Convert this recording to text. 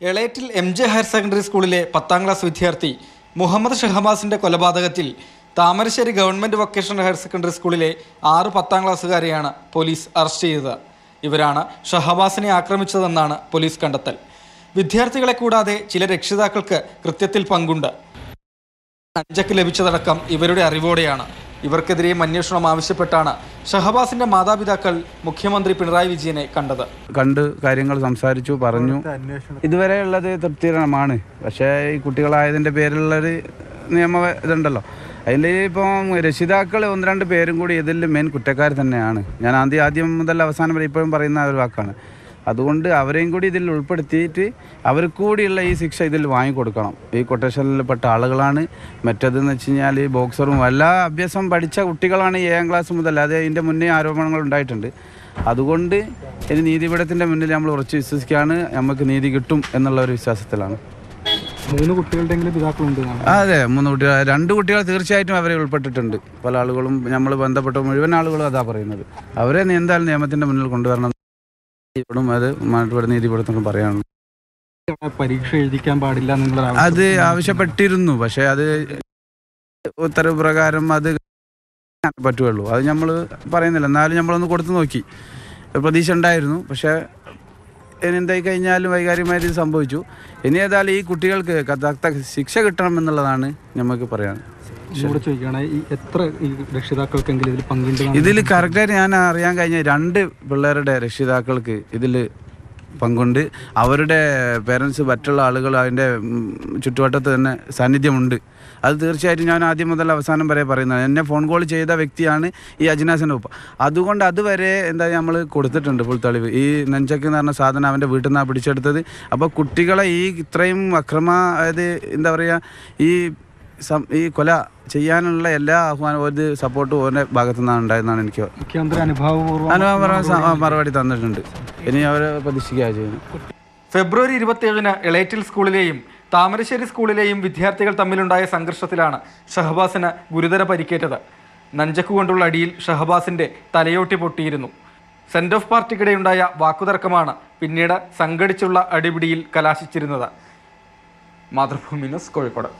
Elettil MJ higher secondary സ്കൂളിലെ 10ാം class വിദ്യാർത്ഥി മുഹമ്മദ് ഷഹബാസിന്റെ കൊലപാതകത്തിൽ Thamarassery government vocational higher secondary സ്കൂളിലെ 6 10ാം ക്ലാസ്സുകാരെയാണ് പോലീസ് അറസ്റ്റ് ചെയ്തത്. ഇവരാണ് ഷഹബാസിനെ ആക്രമിച്ചതെന്നാണ് പോലീസ് കണ്ടെത്തൽ. വിദ്യാർത്ഥികളെ കൂടാതെ ചില രക്ഷിതാക്കൾക്ക് കൃത്യത്തിൽ പങ്കുണ്ട്. അഞ്ചക്ക് ലഭിച്ചതടക്കം ഇവരുടെ അറിവോടെയാണ്. ഇവർക്കെതിരെയും അന്വേഷണം ആവശ്യപ്പെട്ടാണ് ഷഹബാസിന്റെ മാതാപിതാക്കൾ മുഖ്യമന്ത്രി പിണറായി വിജയനെ കണ്ട് കാര്യങ്ങൾ സംസാരിച്ചു, പറഞ്ഞു. ഇതുവരെ ഉള്ളത് തൃപ്തികരമാണ്. പക്ഷേ ഈ കുട്ടികളായതിൻ്റെ പേരിലുള്ളൊരു നിയമ ഇതുണ്ടല്ലോ, അതിൽ ഇപ്പം രക്ഷിതാക്കൾ 1-2 പേരും കൂടി ഇതിൽ മെയിൻ കുറ്റക്കാർ തന്നെയാണ്. ഞാൻ ആദ്യം മുതൽ അവസാനം വരെ ഇപ്പോഴും പറയുന്ന ഒരു വാക്കാണ്. അതുകൊണ്ട് അവരെയും കൂടി ഇതിൽ ഉൾപ്പെടുത്തിയിട്ട് അവർക്ക് കൂടിയുള്ള ഈ ശിക്ഷ ഇതിൽ വാങ്ങിക്കൊടുക്കണം. ഈ കൊട്ടേഷനിൽപ്പെട്ട ആളുകളാണ്. മറ്റേതെന്ന് വെച്ച് കഴിഞ്ഞാൽ ബോക്സറും എല്ലാ അഭ്യാസം പഠിച്ച കുട്ടികളാണ് 7ാം ക്ലാസ് മുതൽ. അത് ഇതിൻ്റെ മുന്നേ ആരോപണങ്ങൾ ഉണ്ടായിട്ടുണ്ട്. അതുകൊണ്ട് ഇനി നീതിപീഠത്തിൻ്റെ മുന്നിൽ നമ്മൾ ഉറച്ച് വിശ്വസിക്കുകയാണ്, നമുക്ക് നീതി കിട്ടും എന്നുള്ള ഒരു വിശ്വാസത്തിലാണ്. 3 കുട്ടികളുടെ പിതാക്കളുണ്ട്. അതെ, 3 കുട്ടികൾ, 2 കുട്ടികൾ തീർച്ചയായിട്ടും അവരെ ഉൾപ്പെട്ടിട്ടുണ്ട്. പല ആളുകളും നമ്മൾ ബന്ധപ്പെട്ട മുഴുവൻ ആളുകളും അതാ പറയുന്നത്. അവരെ എന്തായാലും നിയമത്തിൻ്റെ മുന്നിൽ കൊണ്ടുവരണം. അത് നീതിപീഠത്തിനും പറയാനുണ്ട്. പരീക്ഷ എഴുതിക്കാൻ പാടില്ല അത് ആവശ്യപ്പെട്ടിരുന്നു. പക്ഷെ അത് ഉത്തരവ് പ്രകാരം അത് പറ്റുള്ളൂ. അത് നമ്മൾ പറയുന്നില്ല. എന്നാലും നമ്മളൊന്ന് കൊടുത്തു നോക്കി. പ്രതീക്ഷ ഉണ്ടായിരുന്നു. പക്ഷെ ഇനി എന്തായി കഴിഞ്ഞാലും വൈകാരികമായിട്ട് ഇത് സംഭവിച്ചു. ഇനി ഏതായാലും ഈ കുട്ടികൾക്ക് തക്ക ശിക്ഷ കിട്ടണം എന്നുള്ളതാണ് നമുക്ക് പറയാൻ. ഇതിൽ കറക്റ്റായിട്ട് ഞാൻ അറിയാൻ കഴിഞ്ഞ 2 പിള്ളേരുടെ രക്ഷിതാക്കൾക്ക് ഇതിൽ പങ്കുണ്ട്. അവരുടെ പേരൻസ് മറ്റുള്ള ആളുകൾ അതിൻ്റെ ചുറ്റുവട്ടത്ത് തന്നെ സാന്നിധ്യമുണ്ട്. അത് തീർച്ചയായിട്ടും ഞാൻ ആദ്യം മുതൽ അവസാനം വരെ പറയുന്നത്. എന്നെ ഫോൺ കോൾ ചെയ്ത വ്യക്തിയാണ് ഈ അജ്നാസിൻ്റെ ഉപ്പ. അതുകൊണ്ട് അതുവരെ നമ്മൾ കൊടുത്തിട്ടുണ്ട് ഫുൾ തെളിവ്. ഈ നെഞ്ചക്ക് എന്ന് പറഞ്ഞ സാധനം അവൻ്റെ വീട്ടിൽ നിന്നാണ് പിടിച്ചെടുത്തത്. അപ്പോൾ കുട്ടികളെ ഈ ഇത്രയും എന്താ പറയുക, ഈ കൊല ചെയ്യാനുള്ള എല്ലാ ആഹ്വാനവും ഒരു സപ്പോർട്ടും ഓരോ ഭാഗത്തു നിന്നാണ് ഉണ്ടായതെന്നാണ് എനിക്ക് അനുഭവം മറുപടി തന്നിട്ടുണ്ട്. ഇനി അവരെ പ്രതീക്ഷിക്കുക ചെയ്യുന്നു. ഫെബ്രുവരി 27-ന് എളേറ്റിൽ സ്കൂളിലെയും താമരശ്ശേരി സ്കൂളിലെയും വിദ്യാർത്ഥികൾ തമ്മിലുണ്ടായ സംഘർഷത്തിലാണ് ഷഹബാസിന് ഗുരുതര പരിക്കേറ്റത്. നഞ്ചക്കുകൊണ്ടുള്ള അടിയിൽ ഷഹബാസിന്റെ തലയോട്ടി പൊട്ടിയിരുന്നു. സെന്റ് ഓഫ് പാർട്ടിക്കിടെയുണ്ടായ വാക്കുതർക്കമാണ് പിന്നീട് സംഘടിച്ചുള്ള അടിപിടിയിൽ കലാശിച്ചിരുന്നത്. മാതൃഭൂമി ന്യൂസ്, കോഴിക്കോട്.